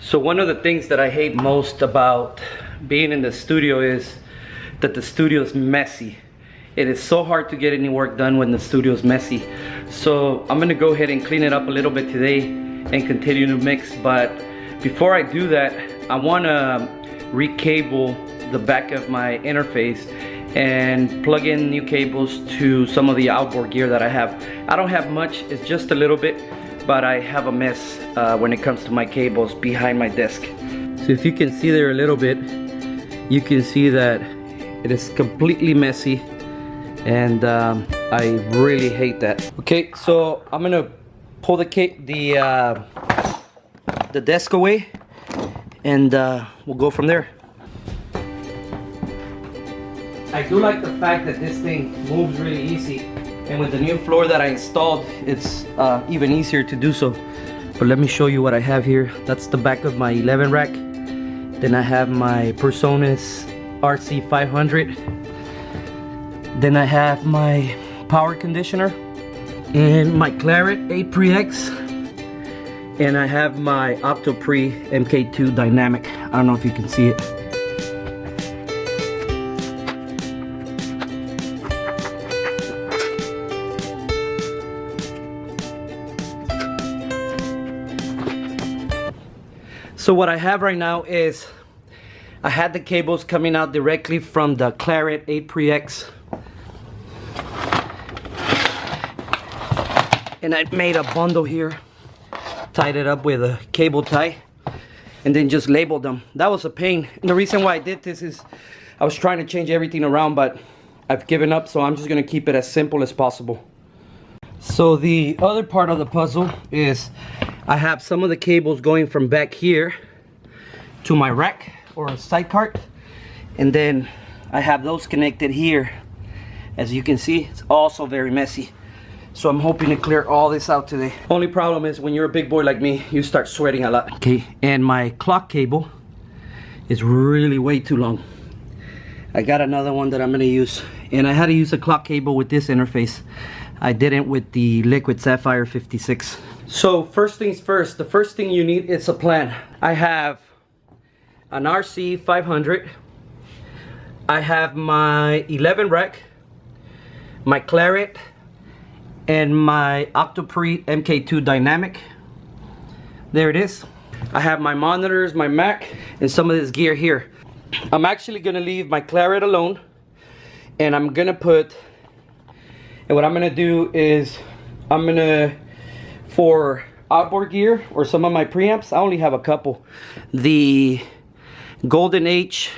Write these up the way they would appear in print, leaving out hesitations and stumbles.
So one of the things that I hate most about being in the studio is that the studio is messy. It is so hard to get any work done when the studio is messy. So I'm gonna go ahead and clean it up a little bit today and continue to mix. But before I do that, I wanna recable the back of my interface and plug in new cables to some of the outboard gear that I have. I don't have much, it's just a little bit, but I have a mess when it comes to my cables behind my desk. So if you can see there a little bit, you can see that it is completely messy, and I really hate that. Okay, so I'm gonna pull the desk away, and we'll go from there. I do like the fact that this thing moves really easy. And with the new floor that I installed, it's even easier to do so. But let me show you what I have here. That's the back of my 11 rack. Then I have my Personas RC500. Then I have my power conditioner and my Claret 8Pre-X. And I have my Octopre MK2 Dynamic. I don't know if you can see it. So what I have right now is I had the cables coming out directly from the Claret 8Pre-X, and I made a bundle here, tied it up with a cable tie, and then just labeled them. That was a pain, and the reason why I did this is I was trying to change everything around, but I've given up, so I'm just gonna keep it as simple as possible. So the other part of the puzzle is I have some of the cables going from back here to my rack or a side cart, and then I have those connected here. As you can see, it's also very messy. So I'm hoping to clear all this out today. Only problem is when you're a big boy like me, you start sweating a lot. Okay, and my clock cable is really way too long. I got another one that I'm gonna use, and I had to use a clock cable with this interface. I didn't with the Liquid Sapphire 56. So first things first, the first thing you need is a plan. I have an RC500. I have my 11 rack, my Claret, and my Octopre MK2 Dynamic. There it is. I have my monitors, my Mac, and some of this gear here. I'm actually gonna leave my Claret alone, and I'm gonna put, and what I'm gonna do is I'm gonna, for outboard gear or some of my preamps, I only have a couple. The Golden H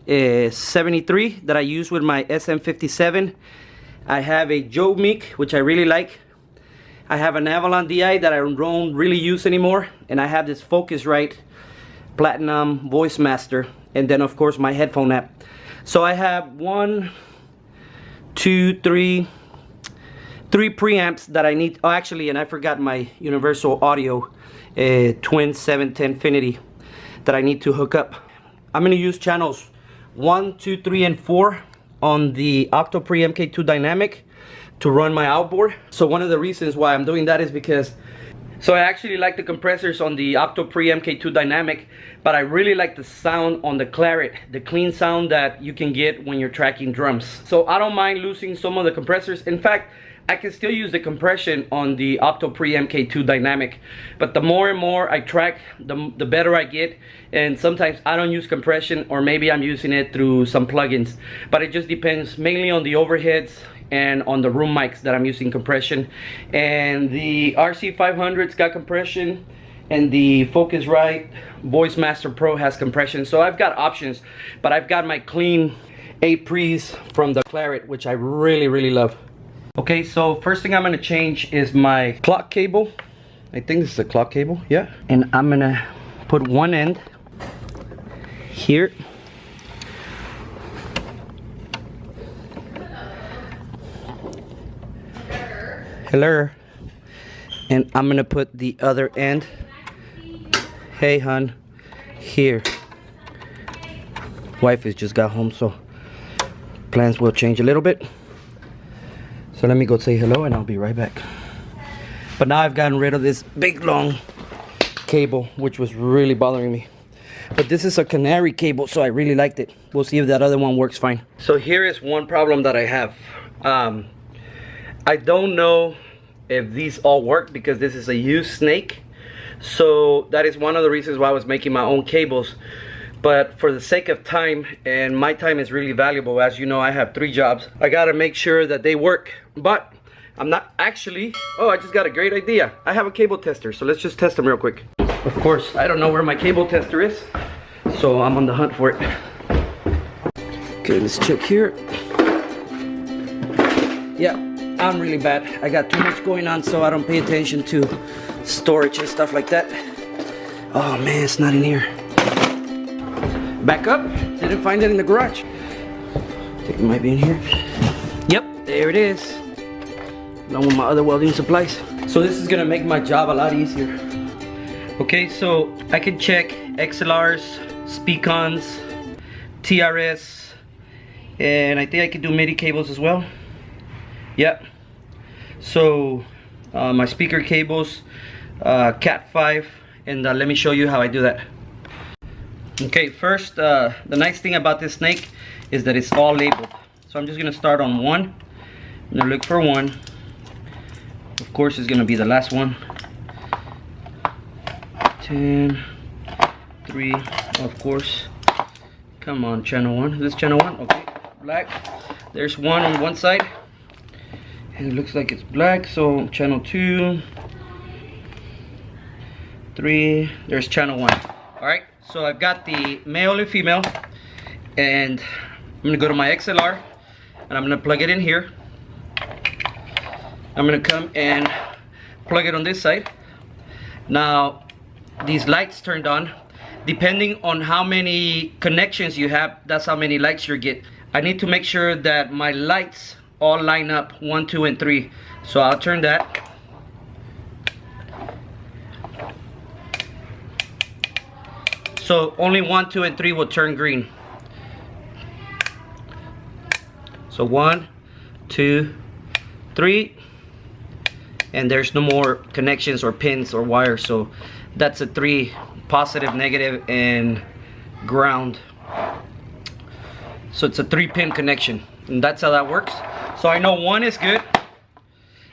is 73 that I use with my SM57. I have a Joe Meek, which I really like. I have an Avalon DI that I don't really use anymore, and I have this Focusrite Platinum Voice Master, and then of course my headphone app. So I have three preamps that I need. Oh, actually, and I forgot my Universal Audio Twin 710 Infinity that I need to hook up. I'm gonna use channels 1, 2, 3, and 4 on the Octopre MK2 Dynamic to run my outboard. So one of the reasons why I'm doing that is because, so I actually like the compressors on the Octopre MK2 Dynamic, but I really like the sound on the Claret, the clean sound that you can get when you're tracking drums. So I don't mind losing some of the compressors. In fact, I can still use the compression on the Octopre MK2 Dynamic, but the more and more I track, the better I get. And sometimes I don't use compression, or maybe I'm using it through some plugins, but it just depends mainly on the overheads and on the room mics that I'm using compression. And the RC500's got compression, and the Focusrite Voice Master Pro has compression. So I've got options, but I've got my clean 8Pres from the Claret, which I really love. Okay, so first thing I'm gonna change is my clock cable. I think this is a clock cable, yeah. And I'm gonna put one end here. Hello. And I'm gonna put the other end, hey hun, here. Wife has just got home, so plans will change a little bit. So let me go say hello and I'll be right back. But now I've gotten rid of this big long cable, which was really bothering me. But this is a canary cable, so I really liked it. We'll see if that other one works fine. So here is one problem that I have. I don't know if these all work because this is a used snake. So that is one of the reasons why I was making my own cables. But for the sake of time, and my time is really valuable, as you know, I have 3 jobs. I gotta make sure that they work. But I'm not actually, oh, I just got a great idea. I have a cable tester, so let's just test them real quick. Of course, I don't know where my cable tester is, so I'm on the hunt for it. Okay, let's check here. Yeah, I'm really bad. I got too much going on, so I don't pay attention to storage and stuff like that. Oh man, it's not in here. Back up, didn't find it in the garage. I think it might be in here. Yep, there it is. Along with my other welding supplies. So this is gonna make my job a lot easier. Okay, so I can check XLRs, Speakons, TRS, and I think I can do MIDI cables as well. Yep. So my speaker cables, Cat 5, and let me show you how I do that. Okay, first, the nice thing about this snake is that it's all labeled. So I'm just gonna start on 1. I'm gonna look for 1. Of course, it's gonna be the last one. 10, 3, of course. Come on, channel 1. Is this channel 1? Okay, black. There's 1 on one side. And it looks like it's black, so channel 2, 3, there's channel 1. Alright, so I've got the male and female, and I'm gonna go to my XLR, and I'm gonna plug it in here. I'm gonna come and plug it on this side. Now, these lights turned on. Depending on how many connections you have, that's how many lights you get. I need to make sure that my lights all line up, 1, 2, and 3. So I'll turn that. So only 1, 2, and 3 will turn green. So 1, 2, 3. And there's no more connections or pins or wires, so that's a 3, positive, negative, and ground. So it's a 3-pin connection, and that's how that works. So I know 1 is good.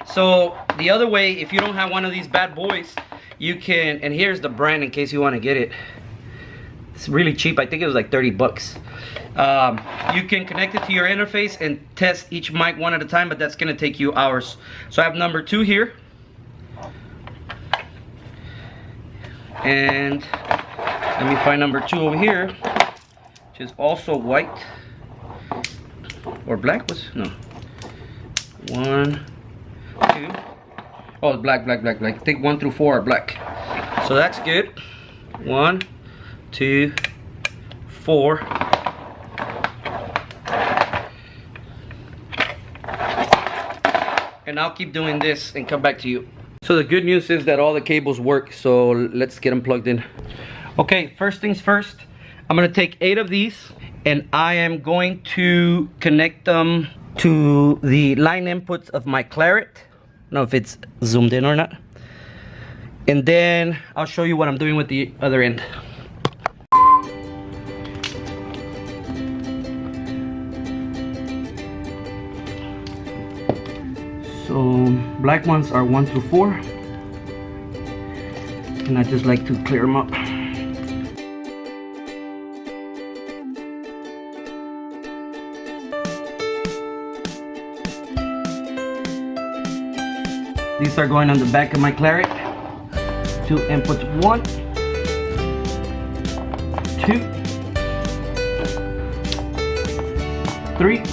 So the other way, if you don't have one of these bad boys, you can, and here's the brand in case you want to get it. It's really cheap. I think it was like 30 bucks. You can connect it to your interface and test each mic one at a time, but that's gonna take you hours. So I have number 2 here. And let me find number 2 over here, which is also white. Or black was, no. 1, 2. Oh, it's black, black, black, black. I think 1 through 4 are black. So that's good. 1, 2, 4. And I'll keep doing this and come back to you. So the good news is that all the cables work, so let's get them plugged in. Okay, first things first, I'm gonna take 8 of these and I am going to connect them to the line inputs of my Claret. I don't know if it's zoomed in or not. And then I'll show you what I'm doing with the other end. So black ones are 1 through 4, and I just like to clear them up. These are going on the back of my Claret. 2 inputs, 1, 2, 3,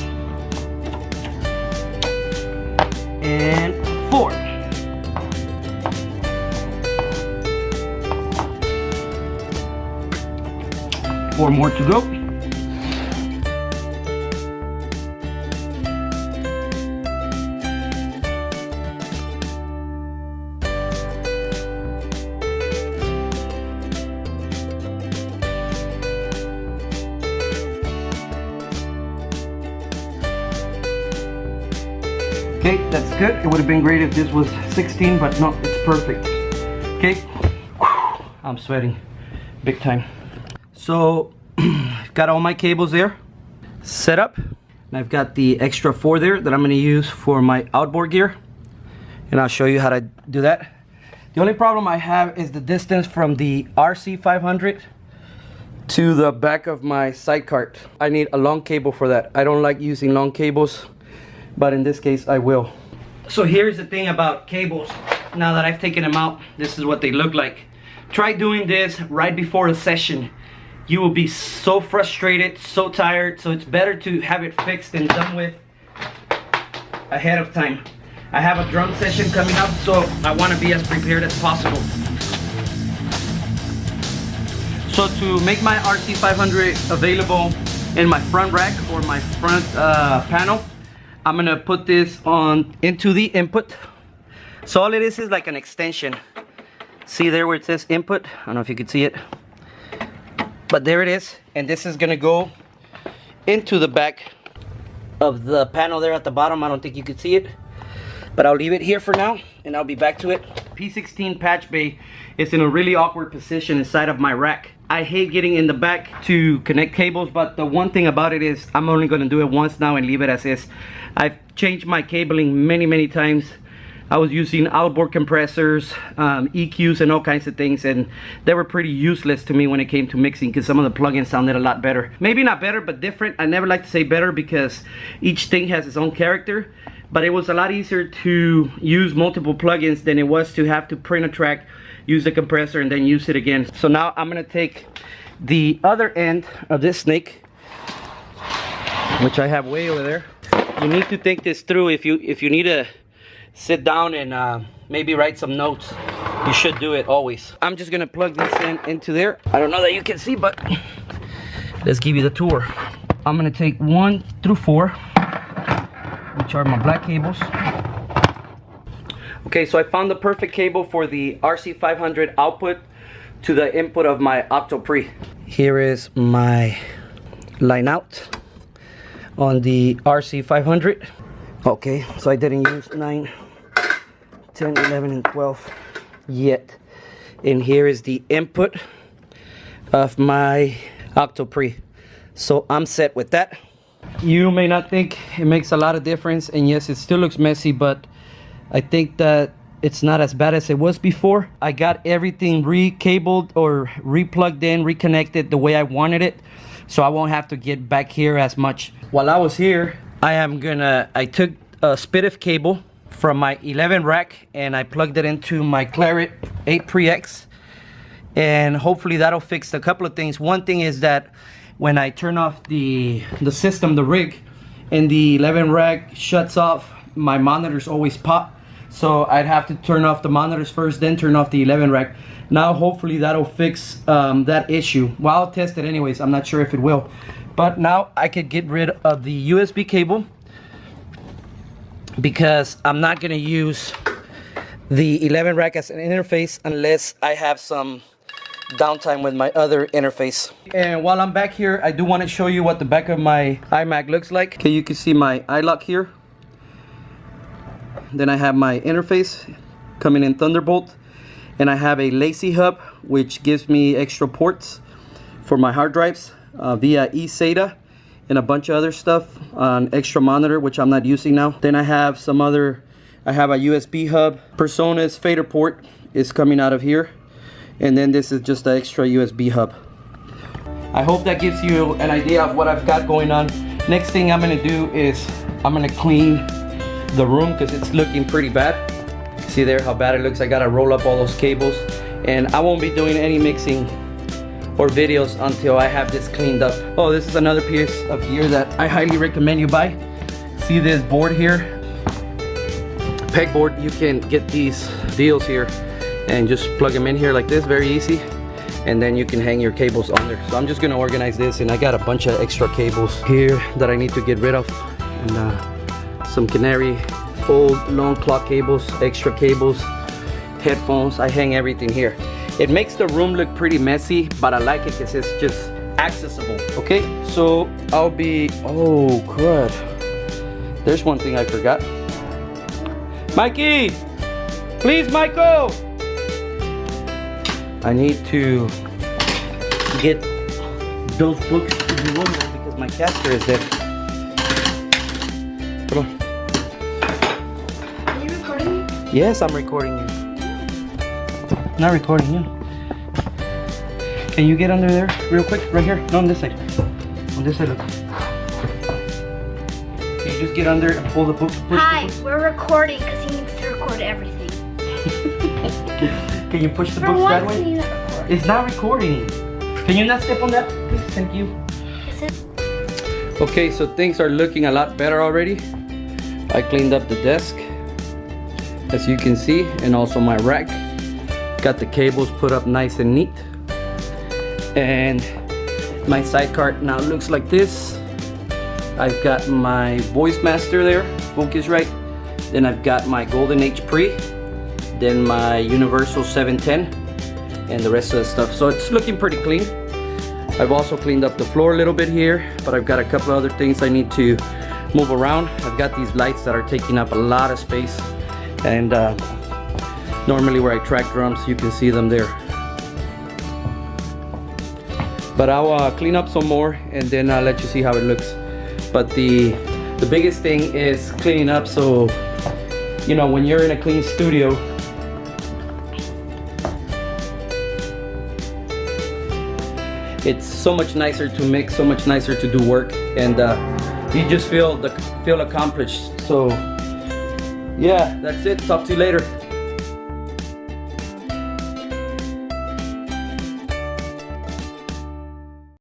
and 4. Four more to go. Okay, that's good. It would have been great if this was 16, but no, it's perfect. Okay, I'm sweating big time. So I've got all my cables there set up, and I've got the extra 4 there that I'm going to use for my outboard gear, and I'll show you how to do that. The only problem I have is the distance from the RC500 to the back of my side cart. I need a long cable for that. I don't like using long cables, but in this case I will. So here's the thing about cables. Now that I've taken them out, this is what they look like. Try doing this right before a session. You will be so frustrated, so tired, so it's better to have it fixed and done with ahead of time. I have a drum session coming up, so I want to be as prepared as possible. So to make my RC500 available in my front rack or my front panel, I'm gonna put this on into the input. So all it is like an extension. See there where it says input? I don't know if you can see it, but there it is. And this is gonna go into the back of the panel there at the bottom. I don't think you can see it, but I'll leave it here for now and I'll be back to it. P16 patch bay is in a really awkward position inside of my rack. I hate getting in the back to connect cables, but the one thing about it is I'm only going to do it once now and leave it as is. I've changed my cabling many times. I was using outboard compressors, EQs and all kinds of things, and they were pretty useless to me when it came to mixing because some of the plugins sounded a lot better. Maybe not better, but different. I never like to say better because each thing has its own character, but it was a lot easier to use multiple plugins than it was to have to print a track, use the compressor, and then use it again. So now I'm gonna take the other end of this snake, which I have way over there. You need to think this through. If you need to sit down and maybe write some notes, you should do it always. I'm just gonna plug this into there. I don't know that you can see, but let's give you the tour. I'm gonna take 1 through 4, which are my black cables. Okay, so I found the perfect cable for the RC500 output to the input of my Octopre. Here is my line out on the RC500. Okay, so I didn't use 9, 10, 11, and 12 yet. And here is the input of my Octopre. So I'm set with that. You may not think it makes a lot of difference, and yes, it still looks messy, but I think that it's not as bad as it was before. I got everything re-cabled or re-plugged in, reconnected the way I wanted it, so I won't have to get back here as much. While I was here, I took a Spitif cable from my 11 rack and I plugged it into my Claret 8 Pre-X, and hopefully that'll fix a couple of things. One thing is that when I turn off the system, the rig, and the 11 rack shuts off, my monitors always pop. So I'd have to turn off the monitors first, then turn off the 11 rack. Now hopefully that'll fix that issue. Well, I'll test it anyways. I'm not sure if it will. But now I could get rid of the USB cable because I'm not going to use the 11 rack as an interface unless I have some downtime with my other interface. And while I'm back here, I do want to show you what the back of my iMac looks like. Okay, you can see my iLock here. Then I have my interface coming in Thunderbolt, and I have a Lacy hub which gives me extra ports for my hard drives via eSATA and a bunch of other stuff, an extra monitor which I'm not using now. Then I have I have a USB hub. Persona's fader port is coming out of here, and then this is just an extra USB hub. I hope that gives you an idea of what I've got going on. Next thing I'm gonna do is I'm gonna clean the room because it's looking pretty bad. See there how bad it looks? I gotta roll up all those cables, and I won't be doing any mixing or videos until I have this cleaned up. Oh, this is another piece of gear that I highly recommend you buy. See this board here? Pegboard. You can get these deals here and just plug them in here like this, very easy, and then you can hang your cables on there. So I'm just gonna organize this, and I got a bunch of extra cables here that I need to get rid of, and some Canary old long clock cables, extra cables, headphones. I hang everything here. It makes the room look pretty messy, but I like it because it's just accessible. Okay, so I'll be, oh crud, there's one thing I forgot. Mikey, please, Michael. I need to get those books to be loaded because my caster is there. Come on. Are you recording me? Yes, I'm recording you. Not recording you. Can you get under there real quick? Right here? No, on this side. On this side, look. Can you just get under and pull the book? Hi, we're recording because he needs to record everything. Can you push the For books that once, way? you not record. It's not recording. Can you not step on that, please? Thank you. Is it? Okay, so things are looking a lot better already. I cleaned up the desk, as you can see, and also my rack. Got the cables put up nice and neat. And my sidecar now looks like this. I've got my voice master there, Focusrite. Then I've got my Golden Age Pre. Then my Universal 710. And the rest of the stuff. So it's looking pretty clean. I've also cleaned up the floor a little bit here, but I've got a couple other things I need to move around. I've got these lights that are taking up a lot of space. And normally where I track drums, you can see them there. But I'll clean up some more and then I'll let you see how it looks. But the biggest thing is cleaning up, so you know, when you're in a clean studio, it's so much nicer to mix, so much nicer to do work, and you just feel accomplished. So yeah, that's it. Talk to you later.